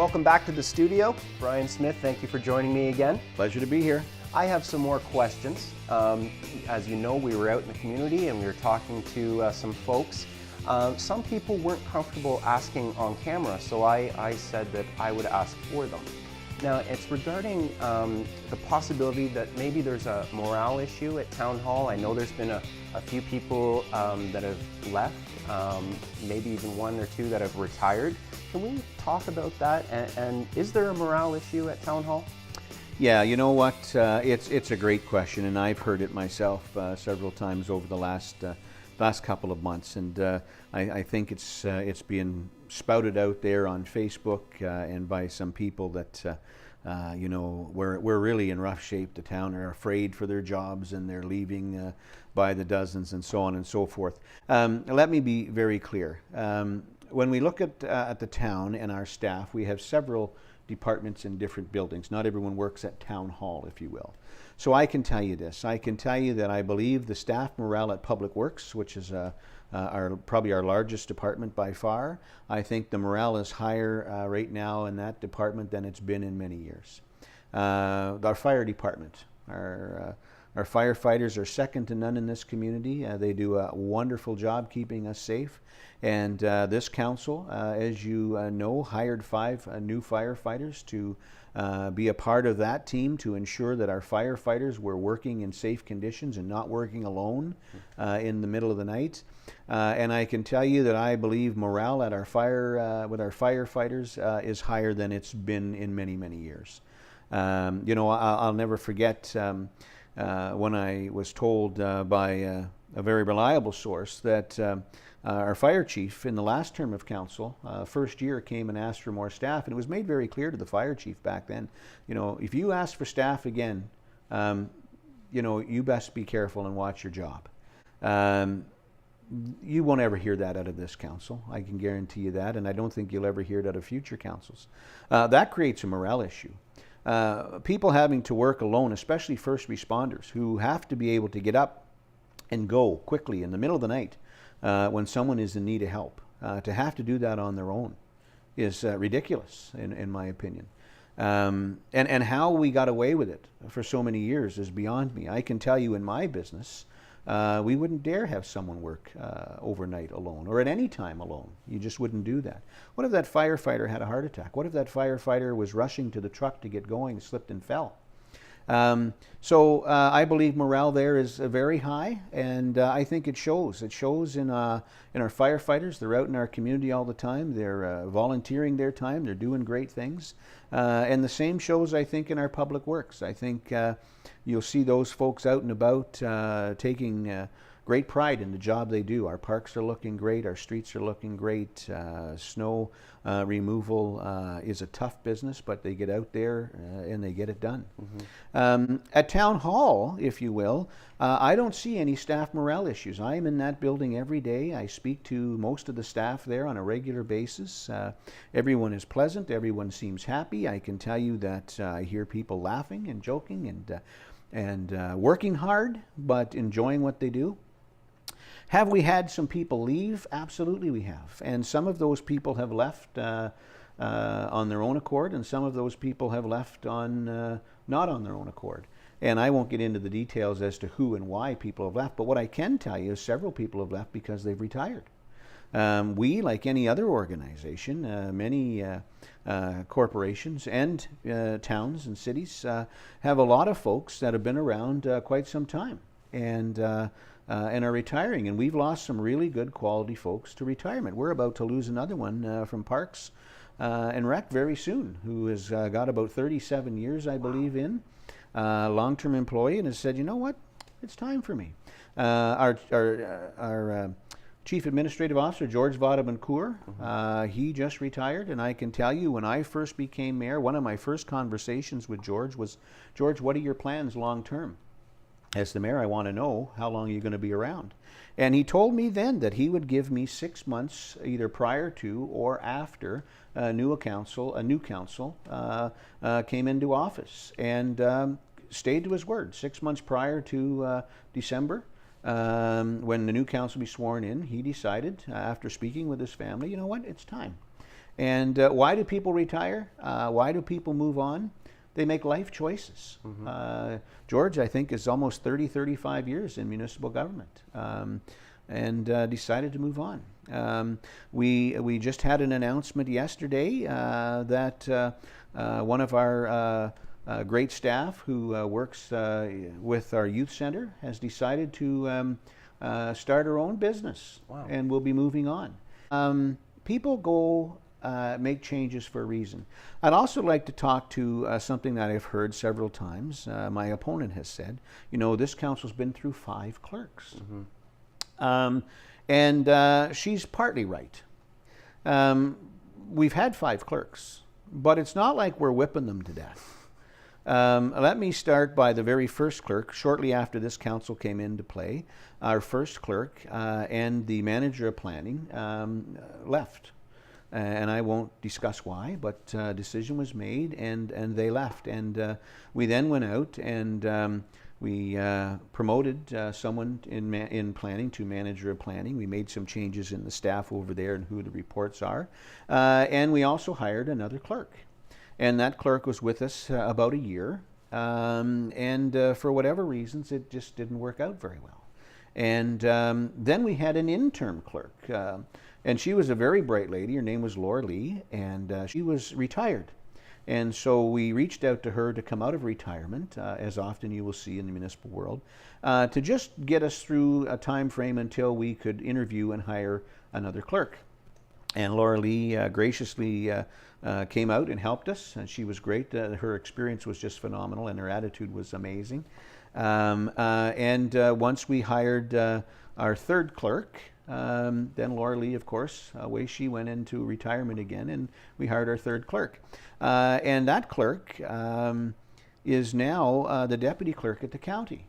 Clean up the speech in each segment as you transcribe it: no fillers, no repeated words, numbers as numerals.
welcome back to the studio. Brian Smith, thank you for joining me again. Pleasure to be here. I have some more questions. As you know, we were out in the community and we were talking to some folks. Some people weren't comfortable asking on camera, so I said that I would ask for them. Now, it's regarding the possibility that maybe there's a morale issue at Town Hall. I know there's been a few people that have left, maybe even one or two that have retired. Can we talk about that? And is there a morale issue at Town Hall? Yeah, you know what? It's a great question, and I've heard it myself several times over the last couple of months, and I think it's being spouted out there on Facebook and by some people that you know, we're really in rough shape. The town are afraid for their jobs and they're leaving by the dozens and so on and so forth. Let me be very clear. When we look at the town and our staff, we have several departments in different buildings. Not everyone works at Town Hall, if you will. So I can tell you this. I can tell you that I believe the staff morale at Public Works, which is probably our largest department by far, I think the morale is higher right now in that department than it's been in many years. Our fire department, our firefighters are second to none in this community. They do a wonderful job keeping us safe. And this council, as you know, hired 5 new firefighters to be a part of that team to ensure that our firefighters were working in safe conditions and not working alone in the middle of the night. And I can tell you that I believe morale at our with our firefighters is higher than it's been in many, many years. You know, I'll never forget when I was told by a very reliable source that our fire chief in the last term of council, first year, came and asked for more staff, and it was made very clear to the fire chief back then, you know, if you ask for staff again, you know, you best be careful and watch your job. You won't ever hear that out of this council, I can guarantee you that, and I don't think you'll ever hear it out of future councils. That creates a morale issue. People having to work alone, especially first responders, who have to be able to get up and go quickly in the middle of the night when someone is in need of help. To have to do that on their own is ridiculous, in my opinion. And how we got away with it for so many years is beyond me. I can tell you in my business, we wouldn't dare have someone work overnight alone or at any time alone. You just wouldn't do that. What if that firefighter had a heart attack? What if that firefighter was rushing to the truck to get going, slipped and fell? So I believe morale there is very high, and I think it shows. It shows in our firefighters. They're out in our community all the time. They're volunteering their time. They're doing great things. And the same shows, I think, in our public works. I think you'll see those folks out and about taking great pride in the job they do. Our parks are looking great. Our streets are looking great. Snow removal is a tough business, but they get out there and they get it done. Mm-hmm. At Town Hall, if you will, I don't see any staff morale issues. I am in that building every day. I speak to most of the staff there on a regular basis. Everyone is pleasant. Everyone seems happy. I can tell you that I hear people laughing and joking and working hard, but enjoying what they do. Have we had some people leave? Absolutely we have. And some of those people have left on their own accord, and some of those people have left on not on their own accord. And I won't get into the details as to who and why people have left, but what I can tell you is several people have left because they've retired. We, like any other organization, many corporations and towns and cities have a lot of folks that have been around quite some time and are retiring, and we've lost some really good quality folks to retirement. We're about to lose another one from Parks and Rec very soon, who has got about 37 years, I believe, in long-term employee, and has said, you know what, it's time for me. Our Chief Administrative Officer, George Vaudebancourt, he just retired, and I can tell you when I first became mayor, one of my first conversations with George was, George, what are your plans long-term? As the mayor, I want to know how long you're going to be around. And he told me then that he would give me 6 months either prior to or after a new council came into office, and stayed to his word. 6 months prior to December, when the new council be sworn in, he decided, after speaking with his family, you know what, it's time. And why do people retire? Why do people move on? They make life choices. George, I think, is almost 30, 35 years in municipal government, and decided to move on. We just had an announcement yesterday that one of our great staff who works with our youth center has decided to start her own business. Wow. And will be moving on. People go make changes for a reason. I'd also like to talk to something that I've heard several times. My opponent has said, you know, this council's been through 5 clerks. And she's partly right. We've had 5 clerks, but it's not like we're whipping them to death. Let me start by the very first clerk. Shortly after this council came into play, our first clerk and the manager of planning left. And I won't discuss why, but a decision was made and they left. And we then went out and we promoted someone in planning to manager of planning. We made some changes in the staff over there and who the reports are. And we also hired another clerk. And that clerk was with us about a year. And for whatever reasons, it just didn't work out very well. And then we had an interim clerk. And she was a very bright lady. Her name was Laura Lee, and she was retired. And so we reached out to her to come out of retirement, as often you will see in the municipal world, to just get us through a time frame until we could interview and hire another clerk. And Laura Lee graciously came out and helped us, and she was great. Her experience was just phenomenal, and her attitude was amazing. And once we hired our third clerk, then Laura Lee, of course, away she went into retirement again, and we hired our third clerk. And that clerk is now the deputy clerk at the county.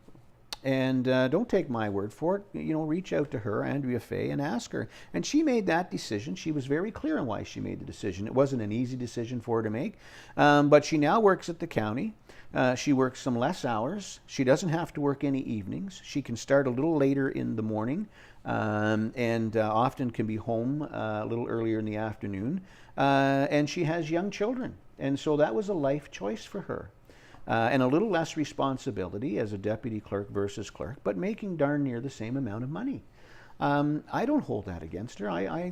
And don't take my word for it. You know, reach out to her, Andrea Fay, and ask her. And she made that decision. She was very clear on why she made the decision. It wasn't an easy decision for her to make. But she now works at the county. She works some less hours. She doesn't have to work any evenings. She can start a little later in the morning and often can be home a little earlier in the afternoon. And she has young children. And so that was a life choice for her. And a little less responsibility as a deputy clerk versus clerk, but making darn near the same amount of money. I don't hold that against her. I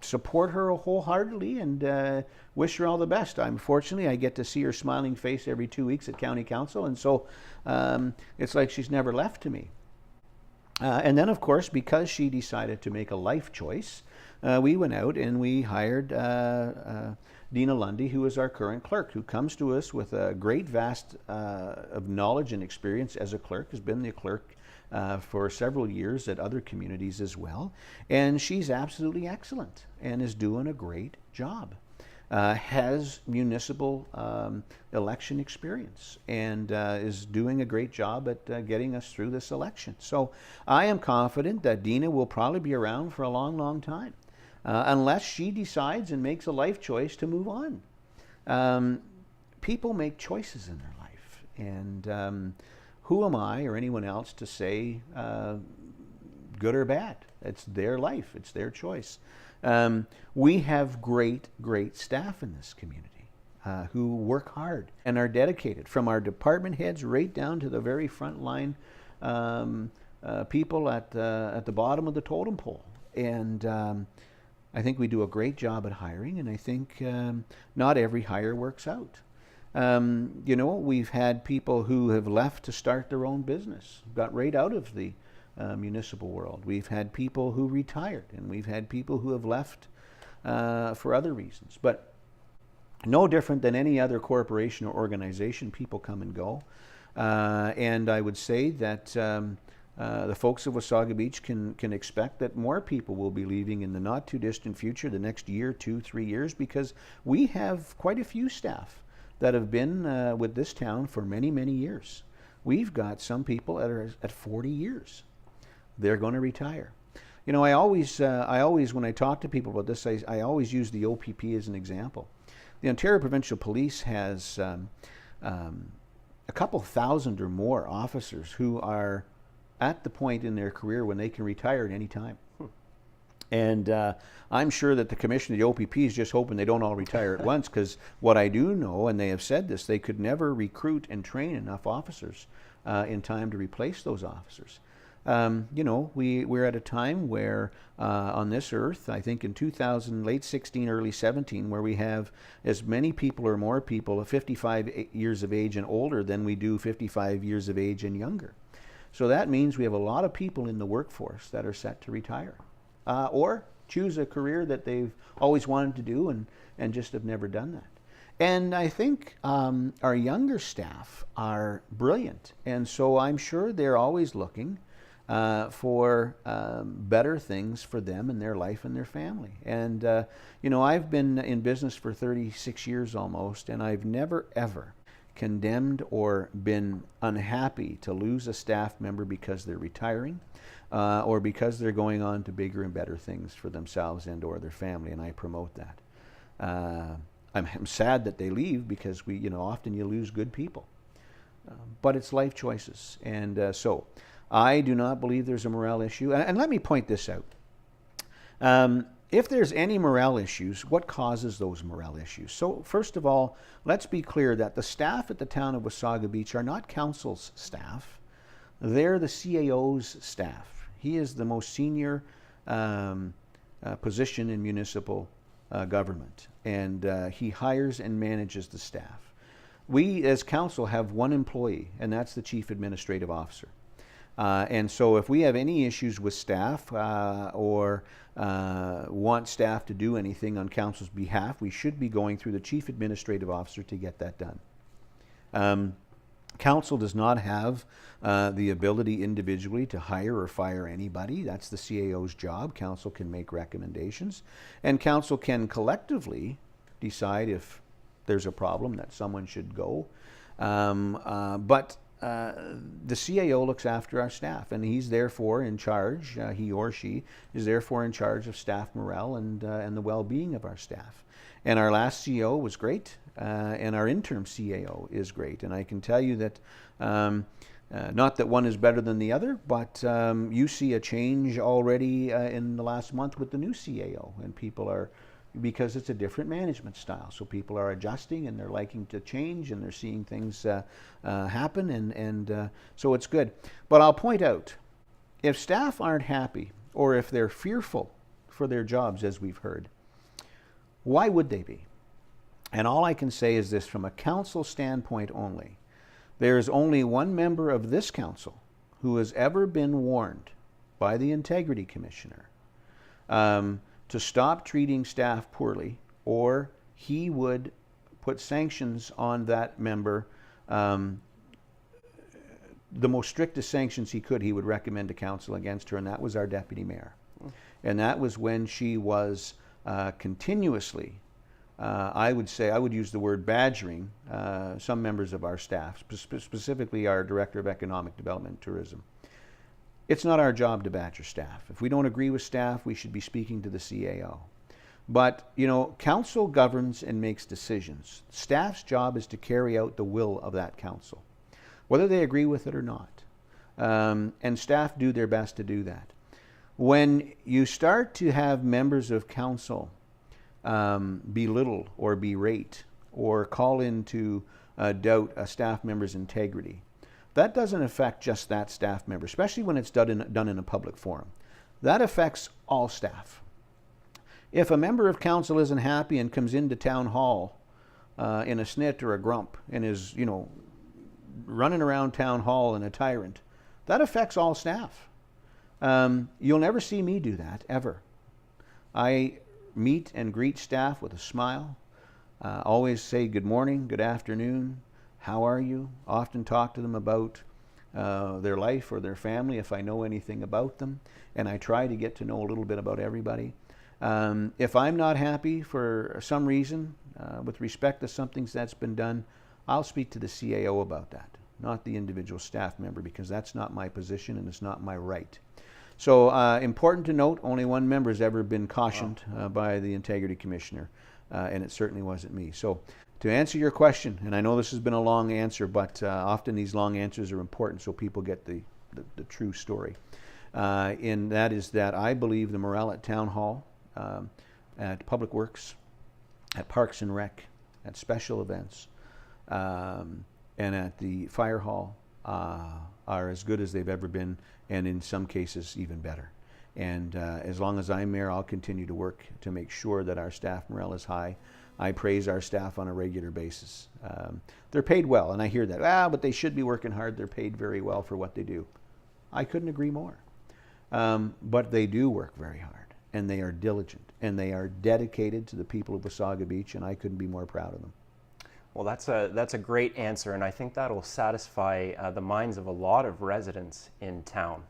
support her wholeheartedly and wish her all the best. Unfortunately, I get to see her smiling face every 2 weeks at County Council, and so it's like she's never left to me. And then, of course, because she decided to make a life choice, we went out and we hired Dina Lundy, who is our current clerk, who comes to us with a great vast of knowledge and experience as a clerk, has been the clerk for several years at other communities as well. And she's absolutely excellent and is doing a great job. Has municipal election experience and is doing a great job at getting us through this election. So I am confident that Dina will probably be around for a long, long time. Unless she decides and makes a life choice to move on. People make choices in their life, and who am I or anyone else to say good or bad? It's their life, it's their choice. We have great, great staff in this community who work hard and are dedicated, from our department heads right down to the very front line people at the bottom of the totem pole. And I think we do a great job at hiring, and I think not every hire works out. You know, we've had people who have left to start their own business, got right out of the municipal world. We've had people who retired, and we've had people who have left for other reasons. But no different than any other corporation or organization, people come and go. And I would say that the folks of Wasaga Beach can expect that more people will be leaving in the not too distant future, the next year, 2, 3 years, because we have quite a few staff that have been with this town for many, many years. We've got some people that are at 40 years. They're going to retire. You know, I always, when I talk to people about this, I always use the OPP as an example. The Ontario Provincial Police has a couple thousand or more officers who are at the point in their career when they can retire at any time. And I'm sure that the commission of the OPP is just hoping they don't all retire at once, because what I do know, and they have said this, they could never recruit and train enough officers in time to replace those officers. You know, we're at a time where on this earth, I think in 2000, late 16, early 17, where we have as many people or more people of 55 years of age and older than we do 55 years of age and younger. So that means we have a lot of people in the workforce that are set to retire or choose a career that they've always wanted to do and just have never done that. And I think our younger staff are brilliant, and so I'm sure they're always looking for better things for them and their life and their family. And you know, I've been in business for 36 years almost, and I've never ever condemned or been unhappy to lose a staff member because they're retiring or because they're going on to bigger and better things for themselves and or their family, and I promote that. I'm sad that they leave, because you know, often you lose good people, but it's life choices. And so I do not believe there's a morale issue. And let me point this out. If there's any morale issues, what causes those morale issues? So first of all, let's be clear that the staff at the town of Wasaga Beach are not council's staff. They're the CAO's staff. He is the most senior position in municipal government, and he hires and manages the staff. We as council have one employee, and that's the chief administrative officer. And so if we have any issues with staff or want staff to do anything on council's behalf, we should be going through the chief administrative officer to get that done. Council does not have the ability individually to hire or fire anybody. That's the CAO's job. Council can make recommendations, and council can collectively decide if there's a problem that someone should go. But the CAO looks after our staff, and he's therefore in charge, he or she is therefore in charge of staff morale and the well-being of our staff. And our last CAO was great, and our interim CAO is great. And I can tell you that, not that one is better than the other, but you see a change already in the last month with the new CAO, and people are, because it's a different management style. So people are adjusting, and they're liking to change, and they're seeing things happen, and so it's good. But I'll point out, if staff aren't happy, or if they're fearful for their jobs, as we've heard, why would they be? And all I can say is this, from a council standpoint only, there is only one member of this council who has ever been warned by the Integrity Commissioner to stop treating staff poorly, or he would put sanctions on that member, the most strictest sanctions he could, he would recommend to council against her, and that was our deputy mayor. And that was when she was continuously, I would use the word badgering some members of our staff, specifically our Director of Economic Development and Tourism. It's not our job to badger staff. If we don't agree with staff, we should be speaking to the CAO. But, you know, council governs and makes decisions. Staff's job is to carry out the will of that council, whether they agree with it or not. And staff do their best to do that. When you start to have members of council belittle or berate or call into doubt a staff member's integrity, that doesn't affect just that staff member, especially when it's done in a public forum. That affects all staff. If a member of council isn't happy and comes into town hall in a snit or a grump and is, you know, running around town hall in a tyrant, that affects all staff. You'll never see me do that, ever. I meet and greet staff with a smile, always say good morning, good afternoon, how are you? Often talk to them about their life or their family if I know anything about them, and I try to get to know a little bit about everybody. If I'm not happy for some reason with respect to something that's been done, I'll speak to the CAO about that, not the individual staff member, because that's not my position and it's not my right. So important to note, only one member has ever been cautioned by the Integrity Commissioner, and it certainly wasn't me. So to answer your question, and I know this has been a long answer, but often these long answers are important so people get the true story. And that is that I believe the morale at Town Hall, at Public Works, at Parks and Rec, at special events, and at the Fire Hall are as good as they've ever been, and in some cases even better. And as long as I'm mayor, I'll continue to work to make sure that our staff morale is high. I praise our staff on a regular basis. They're paid well, and I hear that, but they should be working hard. They're paid very well for what they do. I couldn't agree more. But they do work very hard, and they are diligent, and they are dedicated to the people of Wasaga Beach, and I couldn't be more proud of them. Well, that's a great answer, and I think that'll satisfy the minds of a lot of residents in town.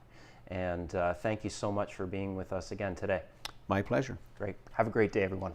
And thank you so much for being with us again today. My pleasure. Great. Have a great day, everyone.